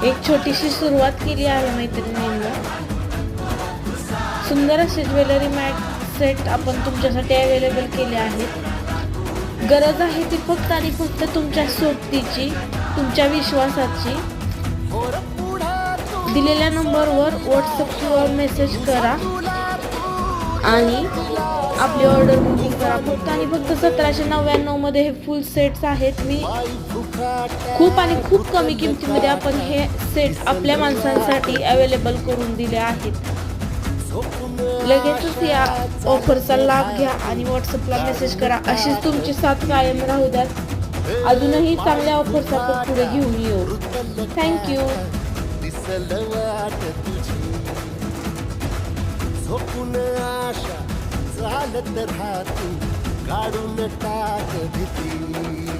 एक छोटीशी सुरुवात केली आहे मैत्रिणींना. सुंदर असे ज्वेलरी मॅट सेट आपण तुमच्यासाठी अवेलेबल केले आहेत. गरज आहे ती फक्त आणि फक्त तुमच्या सोबतीची, तुमच्या विश्वासाची. दिलेल्या नंबरवर व्हॉट्सअप किंवा मेसेज करा आणि आपली ऑर्डर बुकिंग करा. फक्त आणि फक्त 1799 मध्ये हे फुल सेट्स आहेत. मी खूप आणि खूप कमी किमतीमध्ये आपण हे सेट आपल्या माणसांसाठी अवेलेबल करून दिले आहेत. लगेचच या ऑफरचा लाभ घ्या आणि व्हॉट्सअपला मेसेज करा. अशीच तुमची साथ कायम राहू द्यात. अजूनही चांगल्या ऑफर्स आपण पुढे घेऊन येऊ. थँक्यू. चालत राहतो काढून टाक भीती.